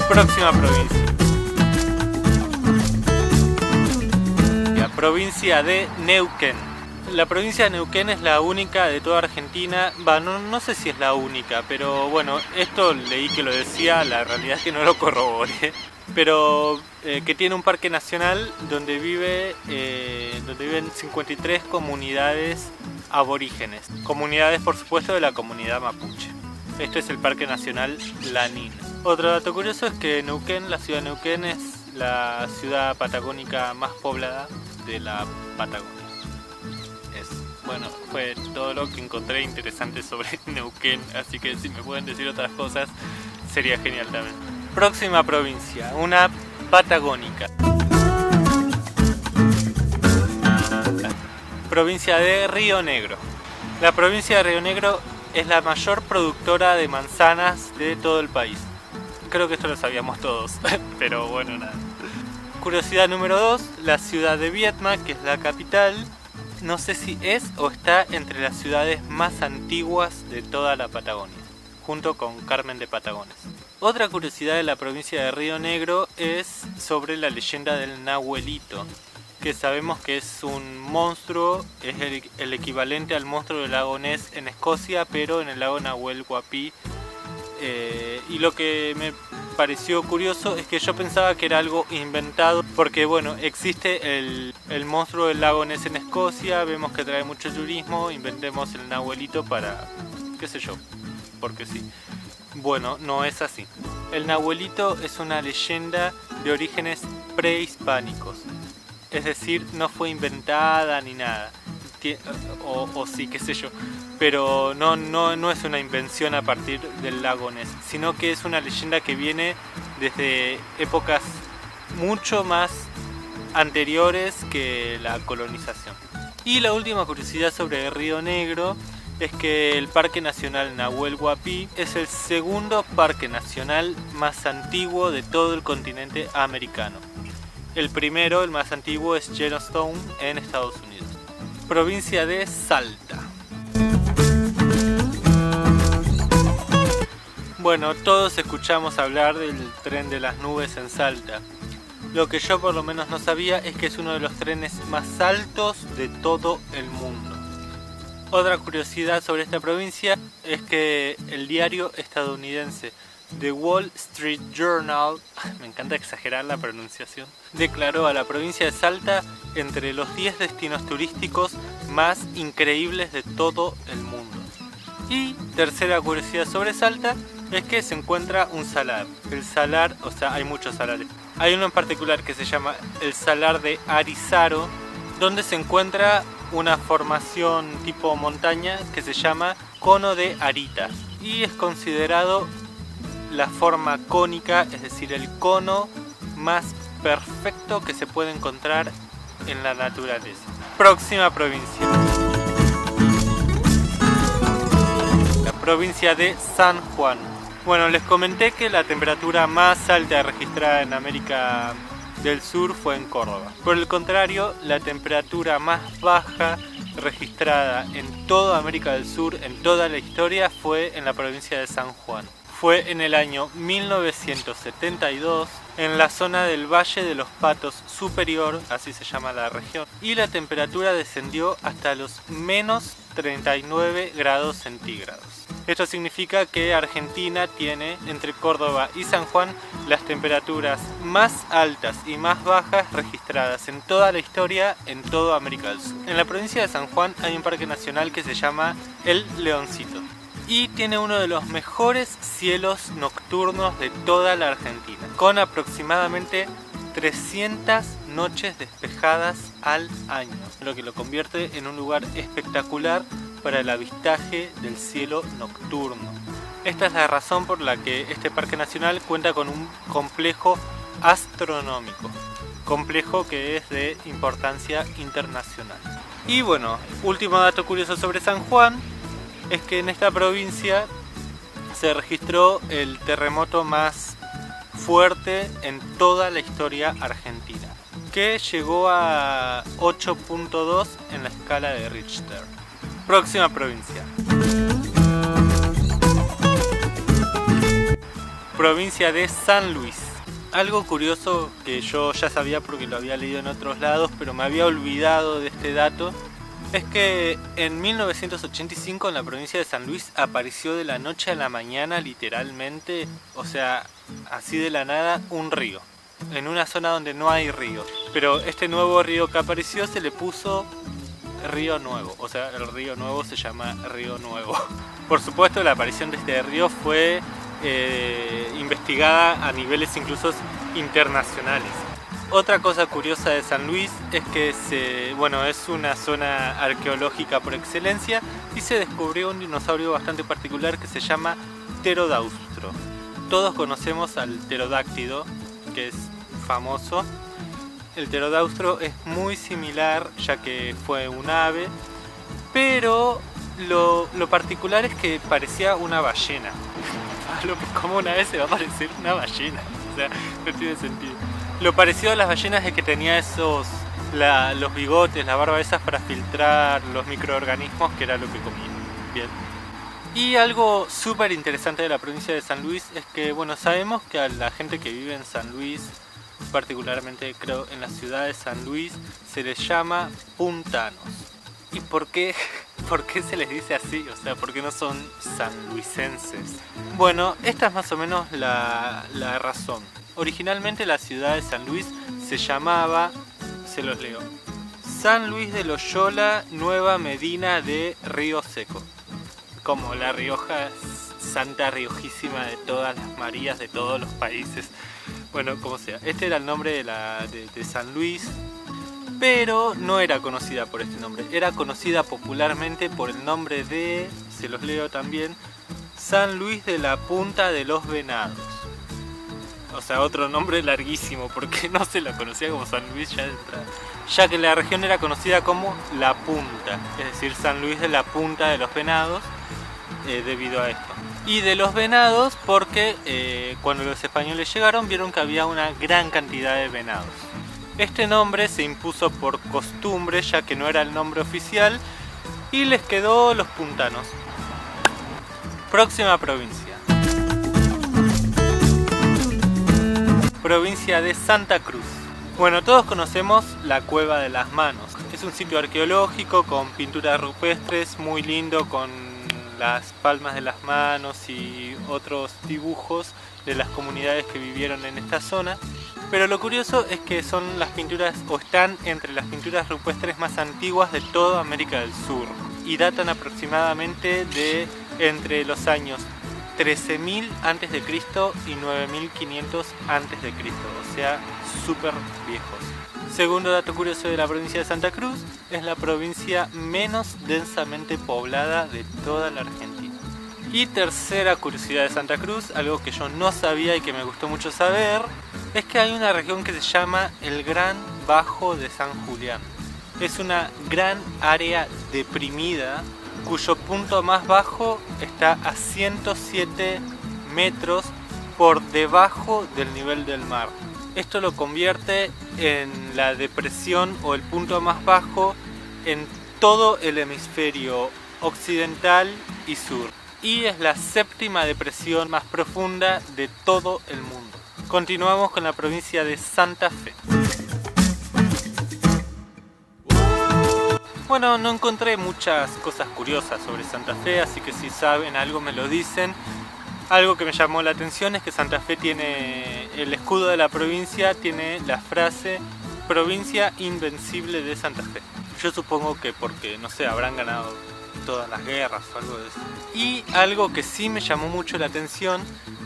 Próxima provincia. La provincia de Neuquén. La provincia de Neuquén es la única de toda Argentina, no sé si es la única, pero bueno, esto leí que lo decía, la realidad es que no lo corroboré, pero que tiene un parque nacional donde viven 53 comunidades aborígenes, comunidades por supuesto de la comunidad mapuche. Esto es el Parque Nacional Lanín. Otro dato curioso es que Neuquén, la ciudad de Neuquén, es la ciudad patagónica más poblada de la Patagonia. Bueno, fue todo lo que encontré interesante sobre Neuquén, así que si me pueden decir otras cosas sería genial también. Próxima provincia, una patagónica. Provincia de Río Negro. La provincia de Río Negro es la mayor productora de manzanas de todo el país. Creo que esto lo sabíamos todos, pero bueno, nada. Curiosidad número 2, la ciudad de Viedma, que es la capital, no sé si es o está entre las ciudades más antiguas de toda la Patagonia, junto con Carmen de Patagones. Otra curiosidad de la provincia de Río Negro es sobre la leyenda del Nahuelito, que sabemos que es un monstruo, es el equivalente al monstruo del lago Ness en Escocia, pero en el lago Nahuel Huapi. Y lo que me pareció curioso es que yo pensaba que era algo inventado, porque bueno, existe el monstruo del lago Ness en Escocia, vemos que trae mucho turismo, inventemos el Nahuelito para, qué sé yo, porque sí. Bueno, no es así. El Nahuelito es una leyenda de orígenes prehispánicos, es decir, no fue inventada ni nada. O sí, qué sé yo, pero no es una invención a partir del lago Ness, sino que es una leyenda que viene desde épocas mucho más anteriores que la colonización. Y la última curiosidad sobre Río Negro es que el Parque Nacional Nahuel Huapi es el segundo parque nacional más antiguo de todo el continente americano. El primero, el más antiguo, es Yellowstone en Estados Unidos. Provincia de Salta. Bueno, todos escuchamos hablar del tren de las nubes en Salta. Lo que yo por lo menos no sabía es que es uno de los trenes más altos de todo el mundo. Otra curiosidad sobre esta provincia es que el diario estadounidense The Wall Street Journal, me encanta exagerar la pronunciación, declaró a la provincia de Salta entre los 10 destinos turísticos más increíbles de todo el mundo. Y tercera curiosidad sobre Salta es que se encuentra un salar. El salar, o sea, hay muchos salares. Hay uno en particular que se llama el salar de Arizaro, donde se encuentra una formación tipo montaña que se llama Cono de Arita y es considerado la forma cónica, es decir, el cono más perfecto que se puede encontrar en la naturaleza. Próxima provincia. La provincia de San Juan. Bueno, les comenté que la temperatura más alta registrada en América del Sur fue en Córdoba. Por el contrario, la temperatura más baja registrada en toda América del Sur, en toda la historia, fue en la provincia de San Juan. Fue en el año 1972 en la zona del Valle de los Patos Superior, así se llama la región, y la temperatura descendió hasta los menos 39 grados centígrados. Esto significa que Argentina tiene, entre Córdoba y San Juan, las temperaturas más altas y más bajas registradas en toda la historia en toda América del Sur. En la provincia de San Juan hay un parque nacional que se llama El Leoncito y tiene uno de los mejores cielos nocturnos de toda la Argentina, con aproximadamente 300 noches despejadas al año, lo que lo convierte en un lugar espectacular para el avistaje del cielo nocturno. Esta es la razón por la que este parque nacional cuenta con un complejo astronómico, complejo que es de importancia internacional. Y bueno, último dato curioso sobre San Juan es que en esta provincia se registró el terremoto más fuerte en toda la historia argentina, que llegó a 8.2 en la escala de Richter. Próxima provincia. provincia de San Luis. Algo curioso que yo ya sabía porque lo había leído en otros lados, pero me había olvidado de este dato, es que en 1985 en la provincia de San Luis apareció de la noche a la mañana, literalmente, o sea, así de la nada, un río, en una zona donde no hay río. Pero este nuevo río que apareció se le puso Río Nuevo, o sea, el río nuevo se llama Río Nuevo. Por supuesto, la aparición de este río fue investigada a niveles incluso internacionales. Otra cosa curiosa de San Luis es que es una zona arqueológica por excelencia y se descubrió un dinosaurio bastante particular que se llama Pterodaustro. Todos conocemos al pterodáctilo, que es famoso. El pterodaustro es muy similar, ya que fue un ave, pero lo particular es que parecía una ballena. ¿Cómo una vez se va a parecer una ballena? O sea, no tiene sentido. Lo parecido a las ballenas es que tenía los bigotes, la barba esas para filtrar los microorganismos, que era lo que comía. Bien. Y algo súper interesante de la provincia de San Luis es que, sabemos que a la gente que vive en San Luis, particularmente creo en la ciudad de San Luis, se les llama puntanos. ¿Y por qué se les dice así? O sea, ¿por qué no son sanluisenses? Bueno, esta es más o menos la razón. Originalmente la ciudad de San Luis se llamaba, se los leo, San Luis de Loyola, Nueva Medina de Río Seco. Como La Rioja, santa riojísima de todas las Marías de todos los países. Bueno, como sea, este era el nombre de San Luis, pero no era conocida por este nombre. Era conocida popularmente por el nombre de, se los leo también, San Luis de la Punta de los Venados. O sea, otro nombre larguísimo, porque no se la conocía como San Luis ya de entrada, ya que la región era conocida como La Punta, es decir, San Luis de la Punta de los Venados, debido a esto. Y de los venados porque cuando los españoles llegaron vieron que había una gran cantidad de venados. Este nombre se impuso por costumbre, ya que no era el nombre oficial, y les quedó los puntanos. Próxima provincia. Provincia de Santa Cruz. Bueno, todos conocemos la Cueva de las Manos. Es un sitio arqueológico con pinturas rupestres, muy lindo, con las palmas de las manos y otros dibujos de las comunidades que vivieron en esta zona. Pero lo curioso es que son las pinturas, o están entre las pinturas rupestres más antiguas de toda América del Sur, y datan aproximadamente de entre los años 13.000 a.C. y 9.500 a.C., o sea, súper viejos. Segundo dato curioso de la provincia de Santa Cruz, es la provincia menos densamente poblada de toda la Argentina. Y tercera curiosidad de Santa Cruz, algo que yo no sabía y que me gustó mucho saber, es que hay una región que se llama el Gran Bajo de San Julián. Es una gran área deprimida cuyo punto más bajo está a 107 metros por debajo del nivel del mar. Esto lo convierte en la depresión o el punto más bajo en todo el hemisferio occidental y sur. Y es la séptima depresión más profunda de todo el mundo. Continuamos con la provincia de Santa Fe. Bueno, no encontré muchas cosas curiosas sobre Santa Fe, así que si saben algo me lo dicen. Algo que me llamó la atención es que Santa Fe tiene, el escudo de la provincia tiene la frase Provincia Invencible de Santa Fe. Yo supongo que porque, no sé, habrán ganado todas las guerras o algo de eso. Y algo que sí me llamó mucho la atención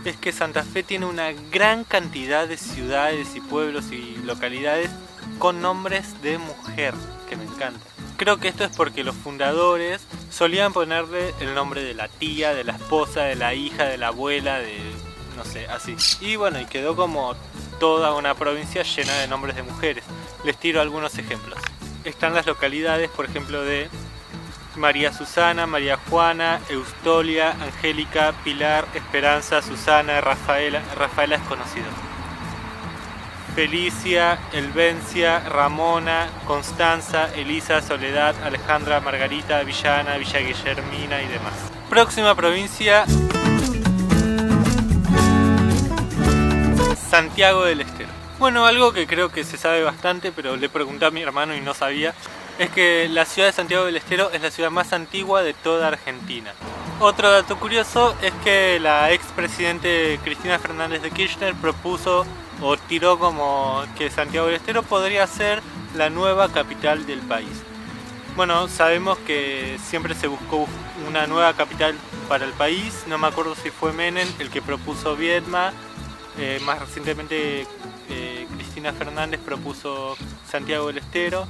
es que Santa Fe tiene una gran cantidad de ciudades y pueblos y localidades con nombres de mujer, que me encanta. Creo que esto es porque los fundadores solían ponerle el nombre de la tía, de la esposa, de la hija, de la abuela, de no sé, así. Y bueno, y quedó como toda una provincia llena de nombres de mujeres. Les tiro algunos ejemplos. Están las localidades, por ejemplo, de María Susana, María Juana, Eustolia, Angélica, Pilar, Esperanza, Susana, Rafaela es conocido. Felicia, Elvencia, Ramona, Constanza, Elisa, Soledad, Alejandra, Margarita, Villana, Villa Guillermina y demás. Próxima provincia. Santiago del Estero. Bueno, algo que creo que se sabe bastante, pero le pregunté a mi hermano y no sabía, es que la ciudad de Santiago del Estero es la ciudad más antigua de toda Argentina. Otro dato curioso es que la expresidente Cristina Fernández de Kirchner propuso o tiró como que Santiago del Estero podría ser la nueva capital del país. Bueno, sabemos que siempre se buscó una nueva capital para el país, no me acuerdo si fue Menem el que propuso Viedma, más recientemente Cristina Fernández propuso Santiago del Estero.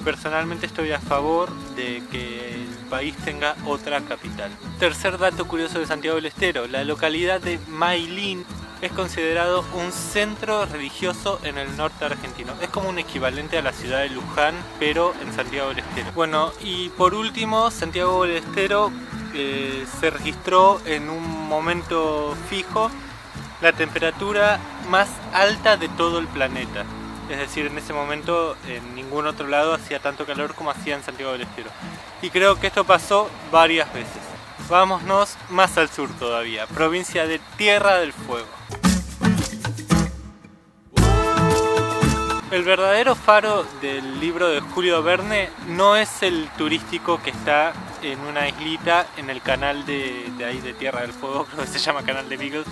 Personalmente estoy a favor de que el país tenga otra capital. Tercer dato curioso de Santiago del Estero, la localidad de Mailín es considerado un centro religioso en el norte argentino. Es como un equivalente a la ciudad de Luján, pero en Santiago del Estero. Bueno, y por último, Santiago del Estero se registró en un momento fijo la temperatura más alta de todo el planeta. Es decir, en ese momento en ningún otro lado hacía tanto calor como hacía en Santiago del Estero. Y creo que esto pasó varias veces. Vámonos más al sur todavía, provincia de Tierra del Fuego. El verdadero faro del libro de Julio Verne no es el turístico que está en una islita en el canal de ahí de Tierra del Fuego, creo que se llama Canal de Beagle.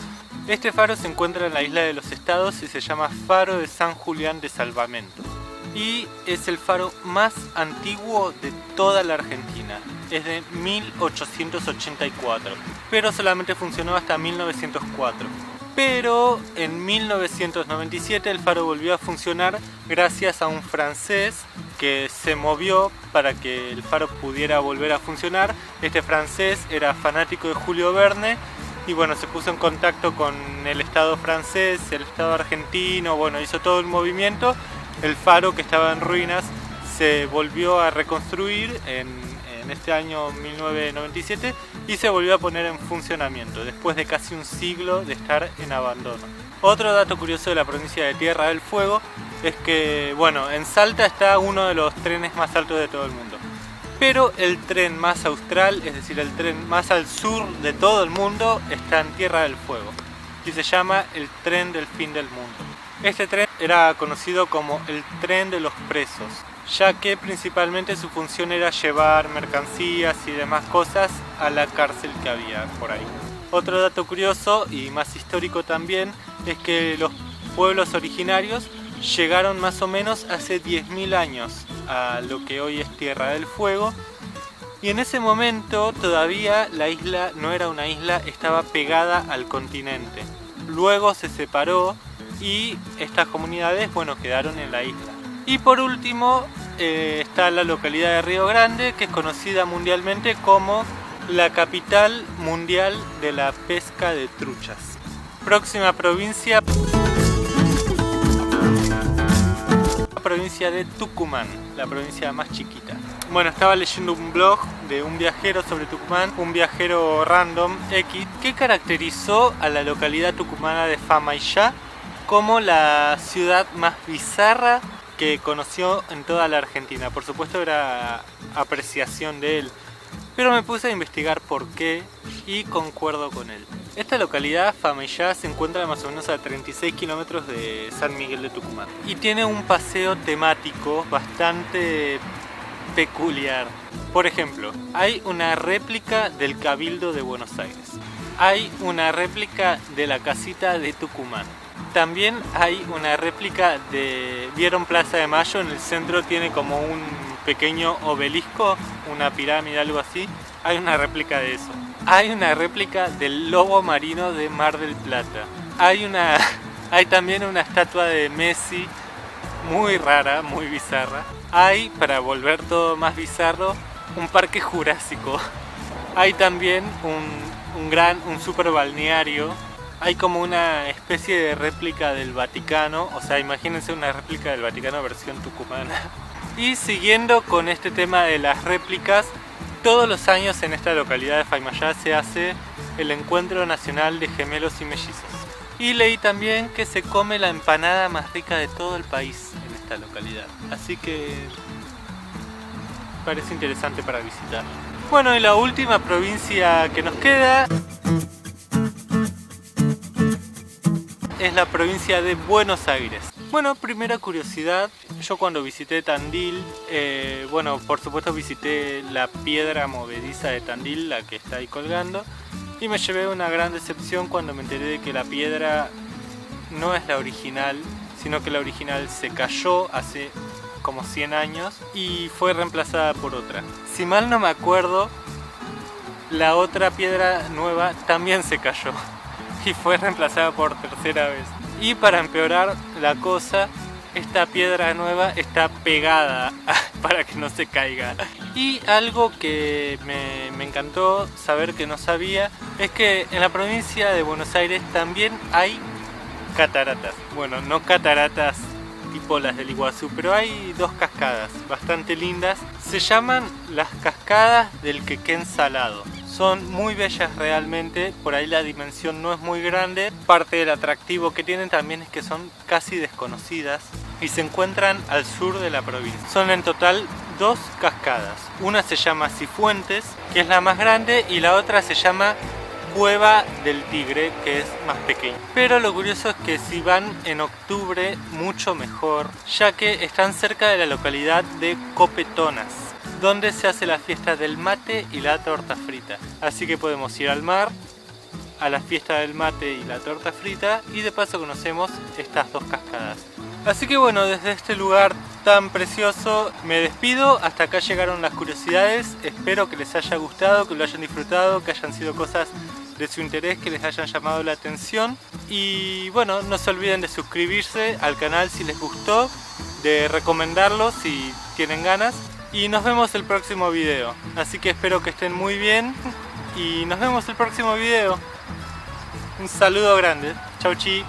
Este faro se encuentra en la isla de los Estados y se llama Faro de San Julián de Salvamento. Y es el faro más antiguo de toda la Argentina. Es de 1884, pero solamente funcionó hasta 1904. Pero en 1997 el faro volvió a funcionar gracias a un francés que se movió para que el faro pudiera volver a funcionar. Este francés era fanático de Julio Verne y bueno, se puso en contacto con el Estado francés, el Estado argentino, bueno, hizo todo el movimiento. El faro, que estaba en ruinas, se volvió a reconstruir en este año 1997 y se volvió a poner en funcionamiento después de casi un siglo de estar en abandono. Otro dato curioso de la provincia de Tierra del Fuego es que, bueno, en Salta está uno de los trenes más altos de todo el mundo, pero el tren más austral, es decir, el tren más al sur de todo el mundo, está en Tierra del Fuego y se llama el tren del fin del mundo. Este tren era conocido como el tren de los presos, ya que principalmente su función era llevar mercancías y demás cosas a la cárcel que había por ahí. Otro dato curioso y más histórico también es que los pueblos originarios llegaron más o menos hace 10.000 años a lo que hoy es Tierra del Fuego, y en ese momento todavía la isla no era una isla, estaba pegada al continente. Luego se separó y estas comunidades, bueno, quedaron en la isla. Y por último está la localidad de Río Grande, que es conocida mundialmente como la capital mundial de la pesca de truchas. Próxima provincia, la provincia de Tucumán, la provincia más chiquita. Bueno, estaba leyendo un blog de un viajero sobre Tucumán, un viajero random X, que caracterizó a la localidad tucumana de Famaillá como la ciudad más bizarra que conoció en toda la Argentina. Por supuesto era apreciación de él, pero me puse a investigar por qué y concuerdo con él. Esta localidad, Famaillá, se encuentra más o menos a 36 kilómetros de San Miguel de Tucumán y tiene un paseo temático bastante peculiar. Por ejemplo, hay una réplica del Cabildo de Buenos Aires, hay una réplica de la casita de Tucumán. También hay una réplica de... ¿Vieron Plaza de Mayo? En el centro tiene como un pequeño obelisco, una pirámide, algo así. Hay una réplica de eso. Hay una réplica del lobo marino de Mar del Plata. Hay también una estatua de Messi, muy rara, muy bizarra. Hay, para volver todo más bizarro, un parque jurásico. Hay también un super balneario. Hay como una especie de réplica del Vaticano, o sea, imagínense una réplica del Vaticano versión tucumana. Y siguiendo con este tema de las réplicas, todos los años en esta localidad de Famaillá se hace el Encuentro Nacional de Gemelos y Mellizos. Y leí también que se come la empanada más rica de todo el país en esta localidad. Así que parece interesante para visitar. Bueno, y la última provincia que nos queda es la provincia de Buenos Aires. Bueno, primera curiosidad, yo cuando visité Tandil, bueno, por supuesto visité la piedra movediza de Tandil, la que está ahí colgando, y me llevé una gran decepción cuando me enteré de que la piedra no es la original, sino que la original se cayó hace como 100 años y fue reemplazada por otra. Si mal no me acuerdo, la otra piedra nueva también se cayó y fue reemplazada por tercera vez. Y para empeorar la cosa, esta piedra nueva está pegada para que no se caiga. Y algo que me encantó saber que no sabía es que en la provincia de Buenos Aires también hay cataratas. Bueno, no cataratas tipo las del Iguazú, pero hay dos cascadas bastante lindas. Se llaman las cascadas del Quequén Salado. Son muy bellas realmente, por ahí la dimensión no es muy grande. Parte del atractivo que tienen también es que son casi desconocidas y se encuentran al sur de la provincia. Son en total dos cascadas. Una se llama Cifuentes, que es la más grande, y la otra se llama Cueva del Tigre, que es más pequeña. Pero lo curioso es que si van en octubre, mucho mejor, ya que están cerca de la localidad de Copetonas, donde se hace la fiesta del mate y la torta frita. Así que podemos ir al mar, a la fiesta del mate y la torta frita, y de paso conocemos estas dos cascadas. Así que bueno, desde este lugar tan precioso me despido. Hasta acá llegaron las curiosidades. Espero que les haya gustado, que lo hayan disfrutado, que hayan sido cosas de su interés, que les hayan llamado la atención. Y bueno, no se olviden de suscribirse al canal si les gustó, de recomendarlo si tienen ganas. Y nos vemos el próximo video. Así que espero que estén muy bien y nos vemos el próximo video. Un saludo grande. Chau chi.